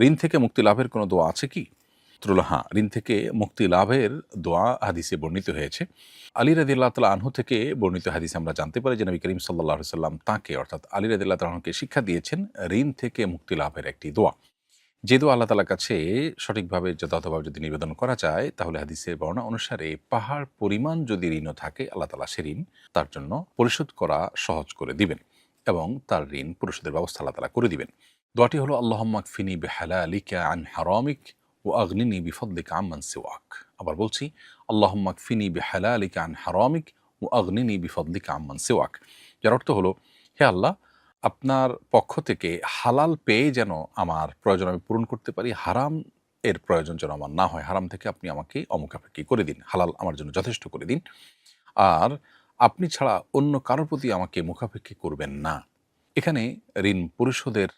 ঋণ থেকে মুক্তি লাভের কোনো দোয়া আছে কি? হ্যাঁ, ঋণ থেকে মুক্তি লাভের দোয়া হাদিসে বর্ণিত হয়েছে। আলী রাদিয়াল্লাহু তাআলা আনহু থেকে বর্ণিত হাদিসে আমরা জানতে পারি যে নবী করিম সাল্লাল্লাহু আলাইহি সাল্লাম তাঁকে অর্থাৎ আলী রাদিয়াল্লাহু তাআলা আনহুকে শিক্ষা দিয়েছেন ঋণ থেকে মুক্তি লাভের একটি দোয়া। যে দোয়া আল্লাহ তাআলার কাছে সঠিকভাবে যথাযথভাবে যদি নিবেদন করা যায়, তাহলে হাদিসের বর্ণনা অনুসারে পাহাড় পরিমাণ যদি ঋণও থাকে, আল্লাহ তাআলা সে ঋণ তার জন্য পরিশোধ করা সহজ করে দিবেন এবং তার ঋণ পরিশোধের ব্যবস্থা আল্লাহ তাআলা করে দিবেন। দোয়াটি হলো আল্লাহুম্মা কফিনি বিহালালিকা আন হারামিক ওয়া আগনিনি বিফদলিকা আম্মান সিওয়াক। আবার বলছি, আল্লাহুম্মা কফিনি বিহালালিকা আন হারামিক ওয়া আগনিনি বিফদলিকা আম্মান সিওয়াক। যার অর্থ হলো, হে আল্লাহ, আপনার পক্ষ থেকে হালাল পেয়ে যেন আমার প্রয়োজন আমি পূরণ করতে পারি, হারাম এর প্রয়োজন যেন আমার না হয়। হারাম থেকে আপনি আমাকে অমুখাপেক্ষী করে দিন, হালাল আমার জন্য যথেষ্ট করে দিন। আর আপনি ছাড়া অন্য কারোর প্রতি আমাকে মুখাপেক্ষী করবেন না। এখানে ঋণ পরিশোধের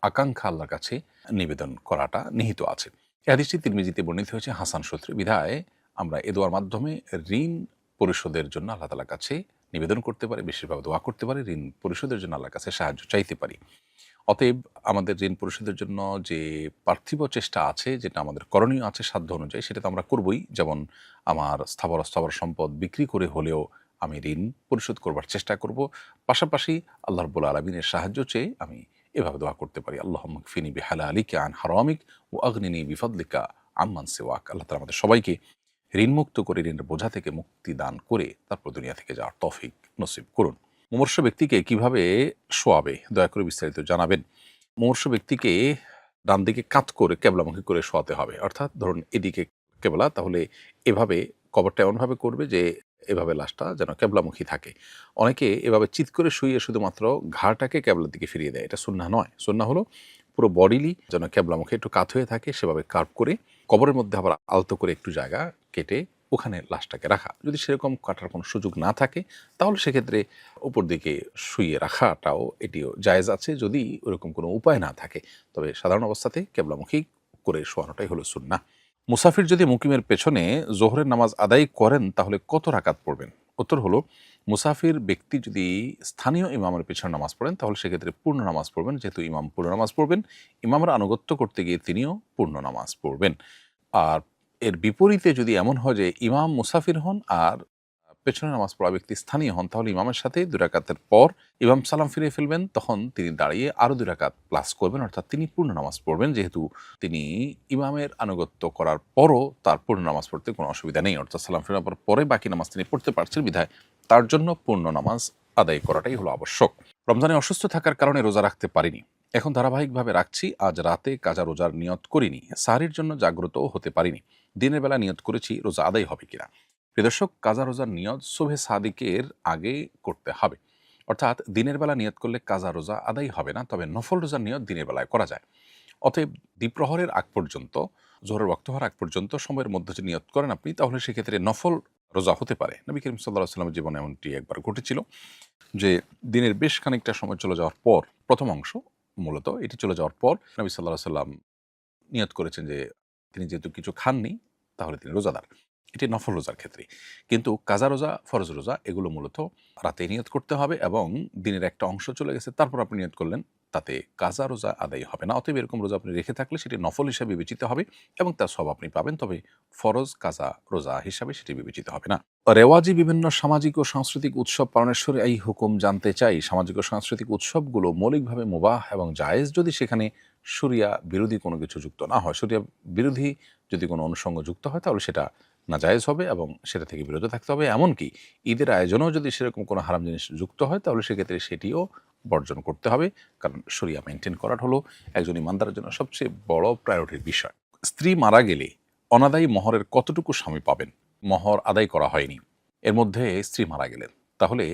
আকাঙ্ক্ষা আল্লাহর কাছে নিবেদন করাটা নিহিত আছে। এই হাদিসটি তিরমিজিতে বর্ণিত হয়েছে হাসান সূত্রে। বিধায় আমরা এ দোয়ার মাধ্যমে ঋণ পরিশোধের জন্য আল্লাহ তাআলার কাছে নিবেদন করতে পারি, বিশেষভাবে দোয়া করতে পারি, ঋণ পরিশোধের জন্য আল্লাহর কাছে সাহায্য চাইতে পারি। অতএব আমাদের ঋণ পরিশোধের জন্য যে পার্থিব চেষ্টা আছে, যেটা আমাদের করণীয় আছে সাধ্য অনুযায়ী, সেটা তো আমরা করবই। যেমন আমার স্থাবর অস্থাবর সম্পদ বিক্রি করে হলেও আমি ঋণ পরিশোধ করবার চেষ্টা করব। পাশাপাশি আল্লাহ রাব্বুল আলামিনের সাহায্য চেয়ে আমি এভাবে দোয়া করতে পারি, আল্লাহুম্মা কফিনি বিহালালিকা আন হারামিক ওয়া আগনিনি বিফদলিকা আম্মান সিওয়াক। আল্লাহ তাআলা আমাদের সবাইকে ঋণমুক্ত করে, ঋণের বোঝা থেকে মুক্তি দান করে তারপর দুনিয়া থেকে যাওয়ার তৌফিক নসিব করুন। মুমূর্ষ ব্যক্তিকে কিভাবে শোয়াবে, দয়া করে বিস্তারিত জানাবেন। মুমূর্ষ ব্যক্তিকে ডান দিকে কাত করে কেবলামুখী করে শোয়াতে হবে। অর্থাৎ ধরুন এদিকে কেবলা, তাহলে এভাবে কবরটা এমনভাবে করবে যে এভাবে লাশটা যেন কেবলামুখী থাকে। অনেকে এভাবে চিৎ করে শুইয়ে শুধুমাত্র ঘাড়টাকে কেবলার দিকে ফিরিয়ে দেয়। এটা সুন্নাহ নয়। সুন্নাহ হলো পুরো বডিলি যেন কেবলামুখী একটু কাত হয়ে থাকে, সেভাবে কার্ভ করে কবরের মধ্যে আবার আলতো করে একটু জায়গা কেটে ওখানে লাশটাকে রাখা। যদি সেরকম কাটার কোনো সুযোগ না থাকে, তাহলে সেক্ষেত্রে উপর দিকে শুইয়ে রাখাটাও এটিও জায়েজ আছে, যদি ওরকম কোনো উপায় না থাকে। তবে সাধারণ অবস্থাতে কেবলামুখী করে শোয়ানোটাই হলো সুন্নাহ। মুসাফির যদি মুকিমের পেছনে জোহরের নামাজ আদায় করেন, তাহলে কত রাকাত পড়বেন? উত্তর হলো, মুসাফির ব্যক্তি যদি স্থানীয় ইমামের পেছনে নামাজ পড়েন, তাহলে সেক্ষেত্রে পূর্ণ নামাজ পড়বেন। যেহেতু ইমাম পূর্ণ নামাজ পড়বেন, ইমামের আনুগত্য করতে গিয়ে তিনিও পূর্ণ নামাজ পড়বেন। আর এর বিপরীতে যদি এমন হয় যে ইমাম মুসাফির হন আর পেছনে নামাজ পড়া ব্যক্তি স্থানীয় হন, তাহলে ইমামের সাথে 2 রাকাতের পর ইমাম সালাম ফিরিয়ে ফেলবেন, তখন তিনি দাঁড়িয়ে আরও 2 রাকাত প্লাস করবেন, অর্থাৎ তিনি পূর্ণ নামাজ পড়বেন। যেহেতু তিনি ইমামের আনুগত্য করার পরও তার পূর্ণ নামাজ পড়তে কোনো অসুবিধা নেই, অর্থাৎ সালাম ফিরানোর পরে বাকি নামাজ তিনি পড়তে পারছেন, বিধায় তার জন্য পূর্ণ নামাজ আদায় করাটাই হলো আবশ্যক। রমজানে অসুস্থ থাকার কারণে রোজা রাখতে পারিনি, এখন ধারাবাহিকভাবে রাখছি। আজ রাতে কাজা রোজার নিয়ত করিনি, সাহরির জন্য জাগ্রতও হতে পারিনি। দিনের বেলা নিয়ত করেছি, রোজা আদায় হবে কিনা? প্রিয় দর্শক, কাজা রোজার নিয়ত সুবহে সাদিকের আগে করতে হবে। অর্থাৎ দিনের বেলা নিয়ত করলে কাজা রোজা আদায় হবে না, তবে নফল রোজার নিয়ত দিনের বেলায় করা যায়। অতএব দ্বিপ্রহরের আগ পর্যন্ত, জোহরের ওয়াক্ত হওয়ার আগ পর্যন্ত সময়ের মধ্যে যে নিয়ত করেন আপনি, তাহলে সেক্ষেত্রে নফল রোজা হতে পারে। নবী করিম সাল্লাল্লাহু আলাইহি ওয়াসাল্লামের জীবনে এমনটি একবার ঘটেছিল যে দিনের বেশ খানিকটা সময় চলে যাওয়ার পর, প্রথম অংশ মূলত এটি চলে যাওয়ার পর নবী সাল্লাল্লাহু আলাইহি ওয়াসাল্লাম নিয়ত করেছেন যে তিনি যেহেতু কিছু খাননি, তাহলে তিনি রোজাদার। এটি নফল রোজার ক্ষেত্রে। কিন্তু কাজা রোজা, ফরজ রোজা এগুলো মূলত রাতে নিয়ত করতে হবে, এবং দিনের একটা অংশ চলে গেছে তারপর আপনি নিয়ত করলেন, তাতে কাজা রোজা আদায় হবে না। অতএব এরকম রোজা আপনি রেখে থাকলে সেটি নফল হিসাবে বিবেচিত হবে এবং তার সওয়াব আপনি পাবেন, তবে ফরজ কাজা রোজা হিসাবে সেটি বিবেচিত হবে না। রেওয়াজি বিভিন্ন সামাজিক ও সাংস্কৃতিক উৎসব পালনের এই হুকুম জানতে চাই। সামাজিক ও সাংস্কৃতিক উৎসবগুলো মৌলিকভাবে মুবাহ এবং জায়েজ, যদি সেখানে শরিয়া বিরোধী কোনো কিছু যুক্ত না হয়। শরিয়া বিরোধী যদি কোনো অনুষঙ্গ যুক্ত হয়, তাহলে সেটা নাজায়েজ হবে এবং সেটা থেকে বিরত থাকতে হবে। এমনকি ঈদের আয়োজনেও যদি সেরকম কোনো হারাম জিনিস যুক্ত হয়, তাহলে সেক্ষেত্রে সেটিও বর্জন করতে হবে। কারণ শরিয়া মেনটেন করাটা হলো একজন ইমানদারের জন্য সবচেয়ে বড় প্রায়োরিটির বিষয়। স্ত্রী মারা গেলে অনাদায়ী মহরের কতটুকু স্বামী পাবেন? মহর আদায় করা হয়নি, এর মধ্যে স্ত্রী মারা গেলেন, তাহলে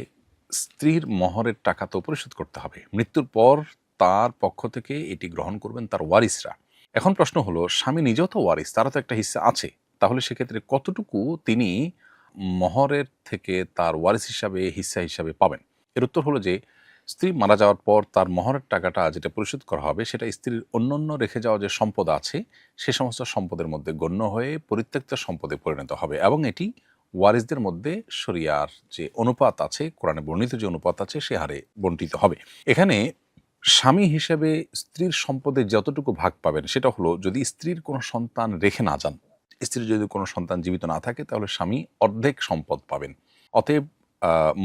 স্ত্রীর মহরের টাকা তো পরিশোধ করতে হবে। মৃত্যুর পর তার পক্ষ থেকে এটি গ্রহণ করবেন তার ওয়ারিসরা। এখন প্রশ্ন হলো, স্বামী নিজেও তো ওয়ারিস, তারা তো একটা হিস্সা আছে, তাহলে সেক্ষেত্রে কতটুকু তিনি মহরের থেকে তার ওয়ারিস হিসাবে, হিস্সা হিসাবে পাবেন? এর উত্তর হলো যে, স্ত্রী মারা যাওয়ার পর তার মহরের টাকাটা যেটা পরিশোধ করা হবে, সেটা স্ত্রীর অন্যান্য রেখে যাওয়া যে সম্পদ আছে, সে সমস্ত সম্পদের মধ্যে গণ্য হয়ে পরিত্যক্ত সম্পদে পরিণত হবে, এবং এটি ওয়ারিসদের মধ্যে শরিয়ার যে অনুপাত আছে, কোরআনে বর্ণিত যে অনুপাত আছে, সে হারে বণ্টিত হবে। এখানে স্বামী হিসেবে স্ত্রীর সম্পদে যতটুকু ভাগ পাবেন সেটা হলো, যদি স্ত্রীর কোনো সন্তান রেখে না যান, স্ত্রীর যদি কোনো সন্তান জীবিত না থাকে, তাহলে স্বামী অর্ধেক সম্পদ পাবেন। অতএব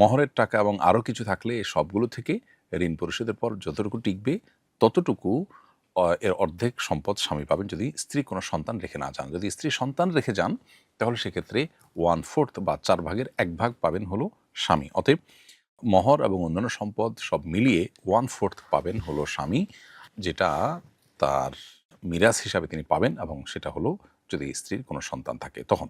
মহরের টাকা এবং আরও কিছু থাকলে এই সবগুলো থেকে ঋণ পরিশোধের পর যতটুকু টিকবে ততটুকু এর অর্ধেক সম্পদ স্বামী পাবেন, যদি স্ত্রী কোনো সন্তান রেখে না যান। যদি স্ত্রী সন্তান রেখে যান তাহলে সেক্ষেত্রে 1/4 বা 4 ভাগের 1 ভাগ পাবেন হলো স্বামী। অতএব মহর এবং অন্যান্য সম্পদ সব মিলিয়ে 1/4 পাবেন হলো স্বামী, যেটা তার মিরাস হিসাবে তিনি পাবেন, এবং সেটা হলো যদি স্ত্রীর কোনো সন্তান থাকে তখন।